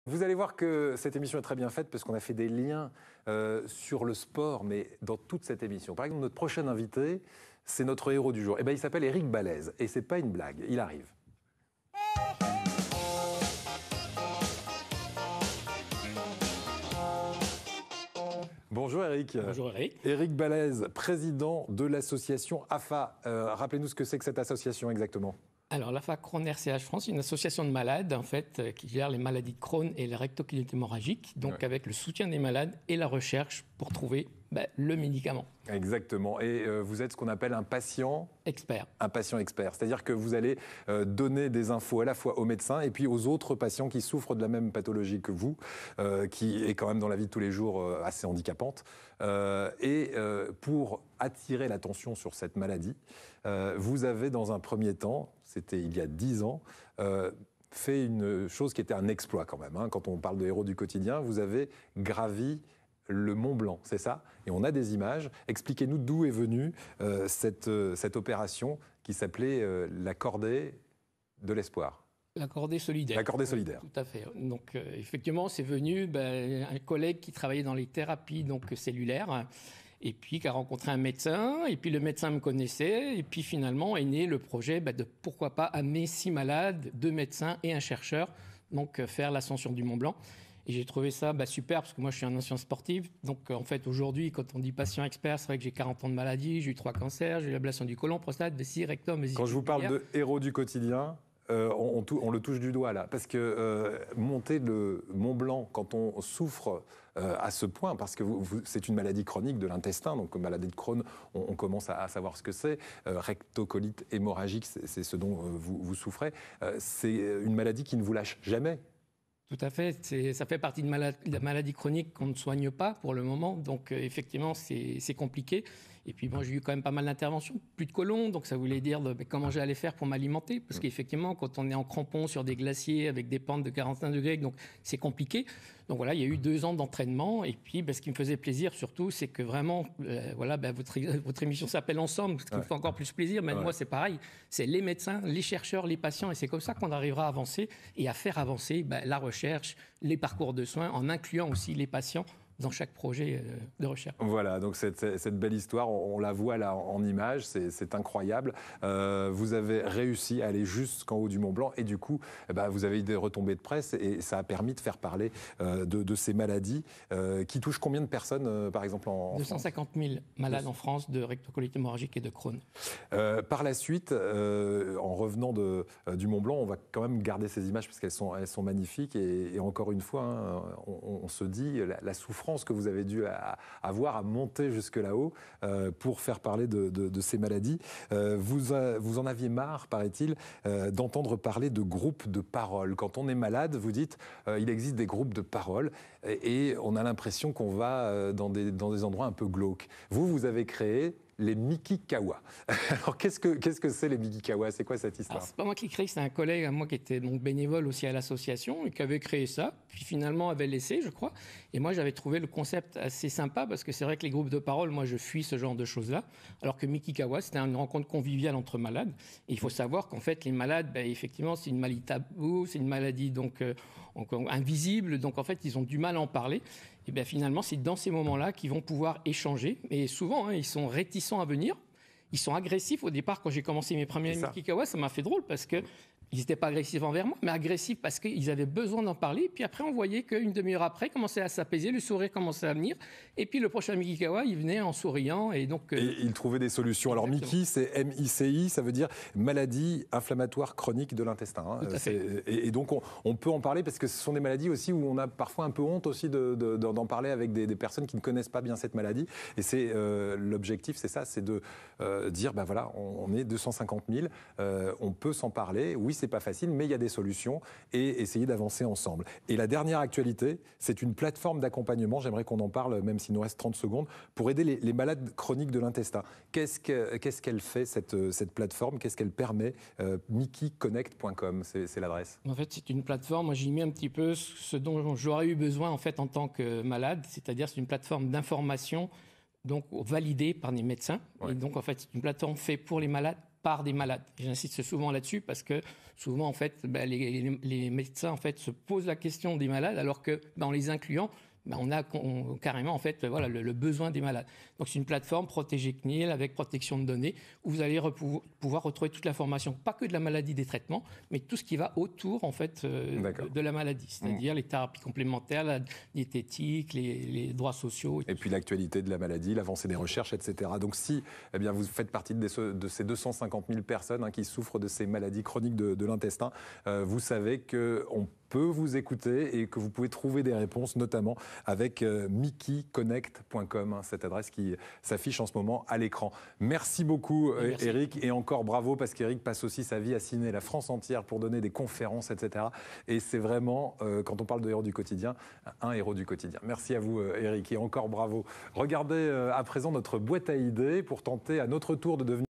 Vous allez voir que cette émission est très bien faite parce qu'on a fait des liens sur le sport, mais dans toute cette émission. Par exemple, notre prochain invité, c'est notre héros du jour. Eh ben, il s'appelle Éric Balèze et c'est pas une blague. Il arrive. Bonjour Éric. Bonjour Eric. Éric Balèze, président de l'association AFA. Rappelez-nous ce que c'est que cette association exactement. Alors l'AFA Crohn-RCH France, une association de malades en fait qui gère les maladies de Crohn et la rectocolite hémorragique, donc avec le soutien des malades et la recherche pour trouver le médicament. Exactement. Et vous êtes ce qu'on appelle un patient expert. Un patient expert, c'est-à-dire que vous allez donner des infos à la fois aux médecins et puis aux autres patients qui souffrent de la même pathologie que vous, qui est quand même dans la vie de tous les jours assez handicapante. Pour attirer l'attention sur cette maladie, vous avez dans un premier temps, c'était il y a 10 ans, fait une chose qui était un exploit quand même. Quand on parle de héros du quotidien, vous avez gravi le Mont Blanc, c'est ça? Et on a des images. Expliquez-nous d'où est venue cette opération qui s'appelait la cordée de l'espoir. La cordée solidaire. La cordée solidaire. Tout à fait. Donc effectivement, c'est venu un collègue qui travaillait dans les thérapies cellulaires et puis qui a rencontré un médecin, et puis le médecin me connaissait, et puis finalement est né le projet de pourquoi pas amener 6 malades, 2 médecins et un chercheur, donc faire l'ascension du Mont Blanc. Et j'ai trouvé ça super parce que moi je suis un ancien sportif. Donc en fait aujourd'hui quand on dit patient expert, c'est vrai que j'ai 40 ans de maladie, j'ai eu 3 cancers, j'ai eu l'ablation du côlon, prostate, vessie, rectum, vésicule. Quand je vous parle de héros du quotidien, on le touche du doigt là. Parce que monter le Mont Blanc quand on souffre à ce point, parce que c'est une maladie chronique de l'intestin, donc maladie de Crohn, on commence à savoir ce que c'est. Rectocolite hémorragique, c'est ce dont vous souffrez. C'est une maladie qui ne vous lâche jamais. Tout à fait, ça fait partie de la maladie chronique qu'on ne soigne pas pour le moment, donc effectivement c'est compliqué. Et puis bon, j'ai eu quand même pas mal d'interventions, plus de côlon, donc ça voulait dire comment j'allais faire pour m'alimenter, parce qu'effectivement quand on est en crampon sur des glaciers avec des pentes de 45 degrés, donc c'est compliqué. Donc voilà, il y a eu 2 ans d'entraînement, et puis ce qui me faisait plaisir surtout, c'est que vraiment, votre émission s'appelle Ensemble, ce qui me fait encore plus plaisir, mais moi c'est pareil, c'est les médecins, les chercheurs, les patients, et c'est comme ça qu'on arrivera à avancer et à faire avancer la recherche, les parcours de soins, en incluant aussi les patients dans chaque projet de recherche. Voilà, donc cette belle histoire, on la voit là en image, c'est incroyable. Vous avez réussi à aller jusqu'en haut du Mont Blanc et du coup, vous avez eu des retombées de presse et ça a permis de faire parler de ces maladies qui touchent combien de personnes, par exemple, en 250 000 malades en France de rectocolite hémorragique et de Crohn. Par la suite, en revenant du Mont Blanc, on va quand même garder ces images parce qu'elles sont magnifiques et encore une fois, on se dit la souffrance que vous avez dû avoir à monter jusque là-haut pour faire parler de ces maladies. Vous en aviez marre, paraît-il, d'entendre parler de groupes de parole. Quand on est malade, vous dites il existe des groupes de parole et on a l'impression qu'on va dans des endroits un peu glauques. Vous avez créé les Mikikawa. Alors, qu'est-ce que c'est les Mikikawa? C'est quoi cette histoire? C'est pas moi qui crée, c'est un collègue à moi qui était donc bénévole aussi à l'association et qui avait créé ça, puis finalement avait laissé, je crois. Et moi, j'avais trouvé le concept assez sympa parce que c'est vrai que les groupes de parole, moi, je fuis ce genre de choses-là. Alors que Mikikawa, c'était une rencontre conviviale entre malades. Et il faut savoir qu'en fait, les malades, effectivement, c'est une maladie taboue, c'est une maladie donc invisible. Donc en fait, ils ont du mal à en parler. Et finalement, c'est dans ces moments-là qu'ils vont pouvoir échanger. Et souvent, ils sont réticents à venir. Ils sont agressifs. Au départ, quand j'ai commencé mes premiers Mikikawa, ça m'a fait drôle parce qu'ils n'étaient pas agressifs envers moi, mais agressifs parce qu'ils avaient besoin d'en parler. Puis après, on voyait qu'une demi-heure après, ils commençaient à s'apaiser, le sourire commençait à venir. Et puis le prochain Mikikawa, il venait en souriant. Et donc, il trouvait des solutions. Alors Miki, c'est M-I-C-I, ça veut dire maladie inflammatoire chronique de l'intestin. Tout à fait. Et donc, on peut en parler parce que ce sont des maladies aussi où on a parfois un peu honte aussi d'en parler avec des personnes qui ne connaissent pas bien cette maladie. Et c'est l'objectif, c'est ça, c'est de dire, on est 250 000, on peut s'en parler. Oui, c'est pas facile, mais il y a des solutions et essayer d'avancer ensemble. Et la dernière actualité, c'est une plateforme d'accompagnement, j'aimerais qu'on en parle, même s'il nous reste 30 secondes, pour aider les malades chroniques de l'intestin. Qu'est-ce qu'elle fait, cette plateforme? Qu'est-ce qu'elle permet? mikiconnect.com, c'est l'adresse. En fait, c'est une plateforme, moi j'ai mis un petit peu ce dont j'aurais eu besoin en fait en tant que malade, c'est-à-dire c'est une plateforme d'information donc validée par les médecins. Ouais. Et donc en fait, c'est une plateforme faite pour les malades par des malades. J'insiste souvent là-dessus parce que souvent, en fait, les médecins en fait, se posent la question des malades alors que, en les incluant, on a carrément en fait, voilà, le besoin des malades. Donc c'est une plateforme protégée CNIL avec protection de données où vous allez pouvoir retrouver toute l'information, pas que de la maladie, des traitements, mais tout ce qui va autour en fait, de la maladie, c'est-à-dire les thérapies complémentaires, la diététique, les droits sociaux. Et puis l'actualité de la maladie, l'avancée des recherches, etc. Donc si vous faites partie de ces 250 000 personnes qui souffrent de ces maladies chroniques de l'intestin, vous savez qu'on peut vous écouter et que vous pouvez trouver des réponses, notamment avec mickeyconnect.com, cette adresse qui s'affiche en ce moment à l'écran. Merci beaucoup, Eric, et encore bravo, parce qu'Eric passe aussi sa vie à sillonner la France entière pour donner des conférences, etc. Et c'est vraiment, quand on parle de héros du quotidien, un héros du quotidien. Merci à vous, Eric, et encore bravo. Regardez à présent notre boîte à idées pour tenter à notre tour de devenir